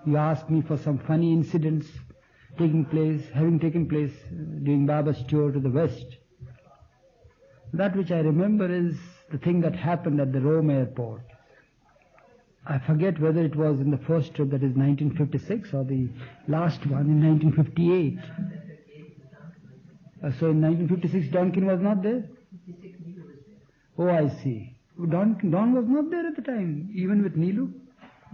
You asked me for some funny incidents having taken place during Baba's tour to the West. That which I remember is the thing that happened at the Rome airport. I forget whether it was in the first trip, that is 1956, or the last one in 1958. So in 1956, Donkin was not there? Oh, I see. Don was not there at the time, even with Neelu?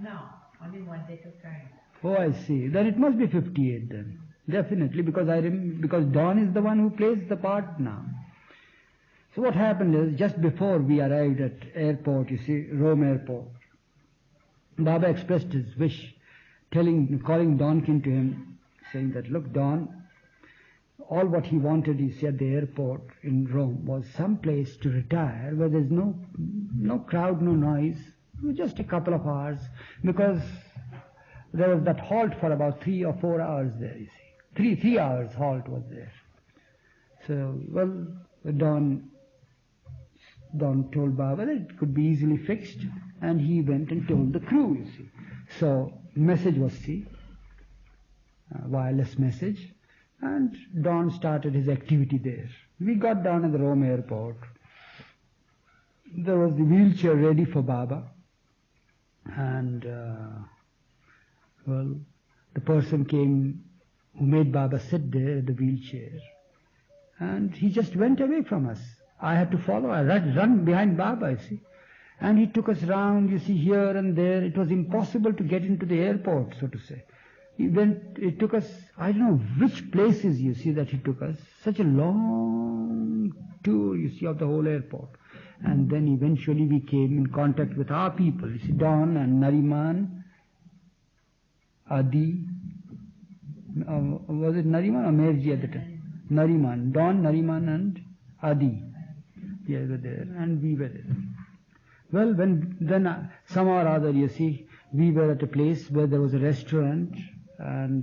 No, only one day took time. Oh, I see. Then it must be 58 then. Definitely, because because Don is the one who plays the part now. So what happened is, just before we arrived at airport, you see, Rome airport, Baba expressed his wish, calling Donkin to him, saying that, look, Don, all what he wanted, you see, at the airport in Rome was some place to retire where there's no crowd, no noise, just a couple of hours, because there was that halt for about 3 or 4 hours there, you see. 3 hours halt was there. So, well, Don told Baba that it could be easily fixed, and he went and told the crew, you see. So, message was wireless message, and Don started his activity there. We got down at the Rome airport. There was the wheelchair ready for Baba, and the person came who made Baba sit there in the wheelchair, and he just went away from us. I had to follow. I run behind Baba, you see. And he took us round, you see, here and there. It was impossible to get into the airport, so to say. It took us, I don't know which places, you see, that he took us. Such a long tour, you see, of the whole airport. And then eventually we came in contact with our people, you see, Don and Nariman, Adi. Was it Nariman or Merji at the time? Nariman. Don, Nariman and Adi. They were there, and we were there. Well, then somehow or other, you see, we were at a place where there was a restaurant, and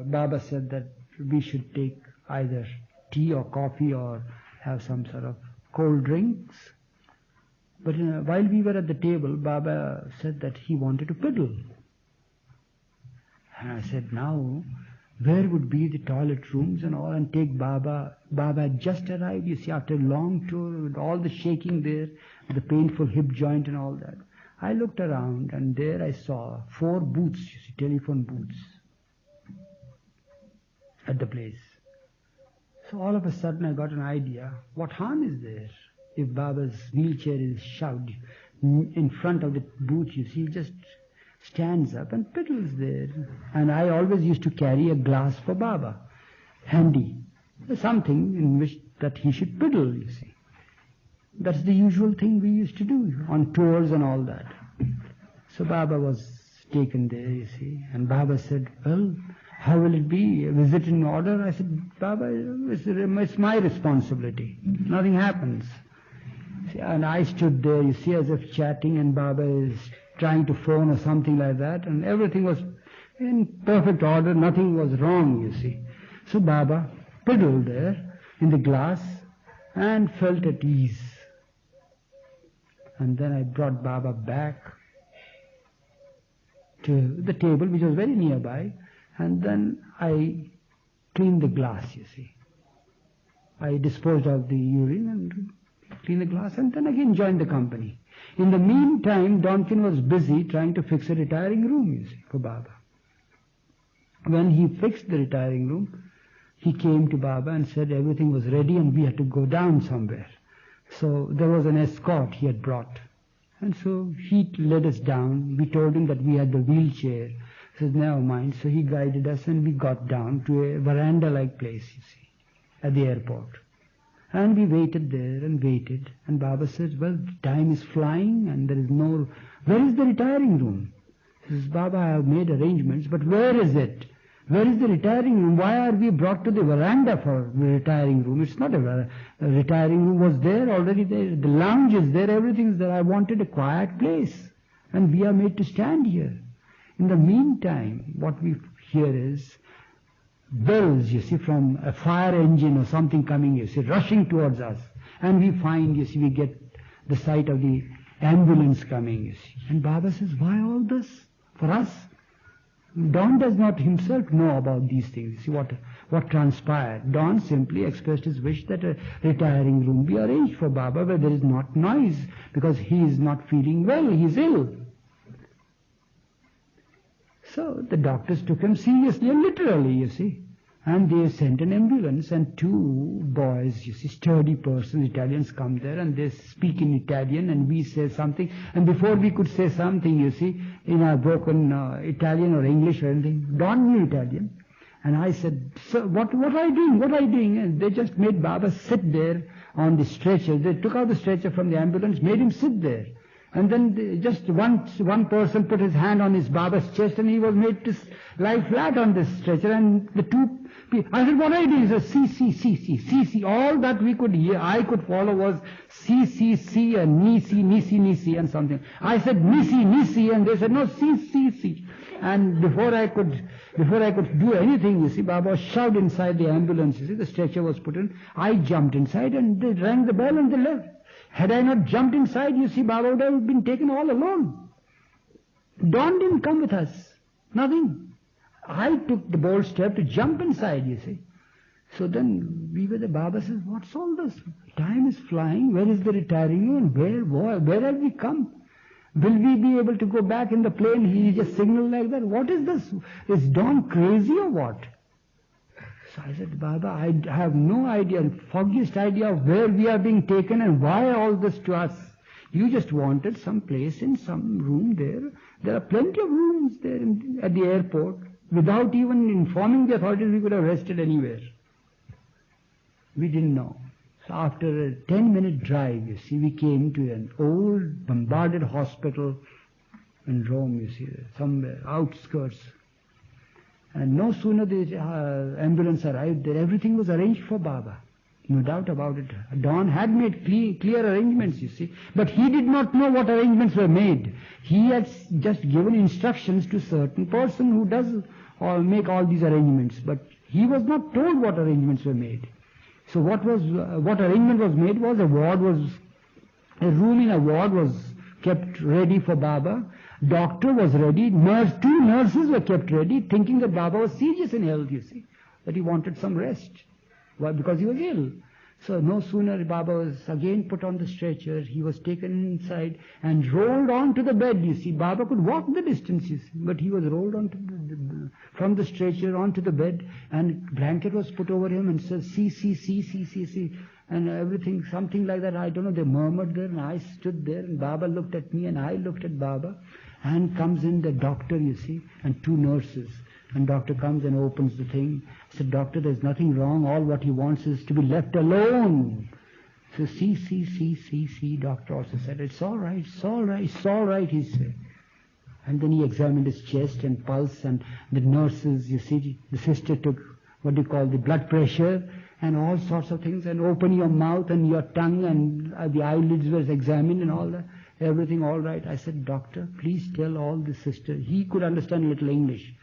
Baba said that we should take either tea or coffee or have some sort of cold drinks. But while we were at the table, Baba said that he wanted to piddle. And I said, now, where would be the toilet rooms and all, and take Baba? Baba had just arrived, you see, after a long tour with all the shaking there, the painful hip joint and all that. I looked around, and there I saw 4 booths, you see, telephone booths at the place. So all of a sudden I got an idea, what harm is there if Baba's wheelchair is shoved in front of the booth, you see, just stands up and piddles there. And I always used to carry a glass for Baba, handy, something in which that he should piddle, you see. That's the usual thing we used to do on tours and all that. So Baba was taken there, you see, and Baba said, well, how will it be? A visit in order? I said, Baba, it's my responsibility. Nothing happens. And I stood there, you see, as if chatting, and Baba is trying to phone or something like that, and everything was in perfect order, nothing was wrong, you see. So Baba piddled there in the glass and felt at ease. And then I brought Baba back to the table, which was very nearby, and then I cleaned the glass, you see. I disposed of the urine and cleaned the glass, and then again joined the company. In the meantime, Donkin was busy trying to fix a retiring room, you see, for Baba. When he fixed the retiring room, he came to Baba and said everything was ready and we had to go down somewhere. So there was an escort he had brought. And so he led us down. We told him that we had the wheelchair. He said, never mind. So he guided us and we got down to a veranda-like place, you see, at the airport. And we waited there and waited. And Baba said, well, time is flying and there is no... Where is the retiring room? He says, Baba, I have made arrangements, but where is it? Where is the retiring room? Why are we brought to the veranda for the retiring room? It's not a retiring room was there, already there. The lounge is there, everything is there. I wanted a quiet place. And we are made to stand here. In the meantime, what we hear is bells, you see, from a fire engine or something coming, you see, rushing towards us. And we find, you see, we get the sight of the ambulance coming, you see. And Baba says, why all this? For us? Don does not himself know about these things. See what transpired. Don simply expressed his wish that a retiring room be arranged for Baba where there is not noise, because he is not feeling well, he is ill. So the doctors took him seriously and literally, you see. And they sent an ambulance, and two boys, you see, sturdy persons, Italians, come there, and they speak in Italian, and we say something. And before we could say something, you see, in our broken Italian or English or anything, Don knew Italian. And I said, "Sir, what are you doing? What are you doing?" And they just made Baba sit there on the stretcher. They took out the stretcher from the ambulance, made him sit there. And then just one person put his hand on his Baba's chest, and he was made to lie flat on this stretcher. And the two people, I said, "What are you doing?" He said, "See. All that we could hear, I could follow was see, and nisi, and something. I said, nisi, and they said, "No, see. And before I could do anything, you see, Baba was shoved inside the ambulance. You see, the stretcher was put in. I jumped inside, and they rang the bell, and they left. Had I not jumped inside, you see, Baba would have been taken all alone. Don didn't come with us. Nothing. I took the bold step to jump inside, you see. So then we were the Baba says, "What's all this? Time is flying. Where is the retiring room? Where have we come? Will we be able to go back in the plane?" He just signaled like that. "What is this? Is Don crazy or what?" So I said, "Baba, I have no idea, foggiest idea of where we are being taken and why all this to us. You just wanted some place in some room there. There are plenty of rooms there at the airport. Without even informing the authorities, we could have rested anywhere." We didn't know. So after a 10-minute drive, you see, we came to an old bombarded hospital in Rome, you see, somewhere, outskirts. And no sooner the ambulance arrived there, everything was arranged for Baba. No doubt about it. Don had made clear arrangements, you see. But he did not know what arrangements were made. He had just given instructions to certain person who does make all these arrangements. But he was not told what arrangements were made. So what arrangement was made was a room in a ward was kept ready for Baba. Doctor was ready. Two nurses were kept ready, thinking that Baba was serious in health, you see, that he wanted some rest. Why? Because he was ill. So no sooner Baba was again put on the stretcher, he was taken inside and rolled onto the bed, you see. Baba could walk the distance, you see, but he was rolled from the stretcher onto the bed, and blanket was put over him and said, see. And everything, something like that, I don't know, they murmured there, and I stood there, and Baba looked at me, and I looked at Baba, and comes in the doctor, you see, and two nurses. And doctor comes and opens the thing. I said, "Doctor, there's nothing wrong. All what he wants is to be left alone." So see, doctor also said, "It's all right, he said. And then he examined his chest and pulse, and the nurses, you see, the sister took the blood pressure and all sorts of things, and open your mouth and your tongue, and the eyelids were examined and all that. Everything all right." I said, "Doctor, please tell all the sisters," he could understand a little English,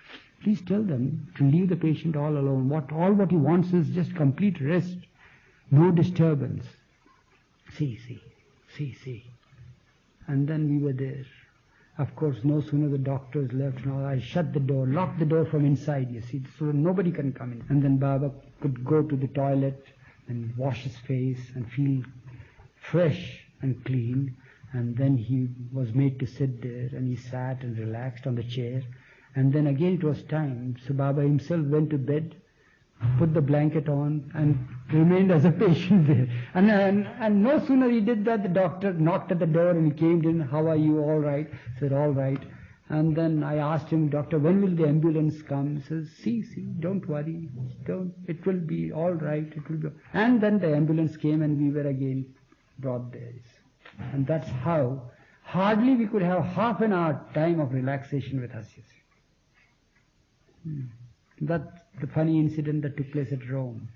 "please tell them to leave the patient all alone. All what he wants is just complete rest, no disturbance." See. And then we were there. Of course, no sooner the doctors left, I shut the door, locked the door from inside, you see, so nobody can come in. And then Baba could go to the toilet and wash his face and feel fresh and clean. And then he was made to sit there, and he sat and relaxed on the chair. And then again it was time. So Baba himself went to bed, put the blanket on, and remained as a patient there. And no sooner he did that, the doctor knocked at the door and he came in. "How are you? All right?" I said, "All right." And then I asked him, "Doctor, when will the ambulance come?" He says, see, don't worry. It will be all right. It will be. And then the ambulance came, and we were again brought there. And that's how hardly we could have half an hour time of relaxation with us, you see. That's the funny incident that took place at Rome.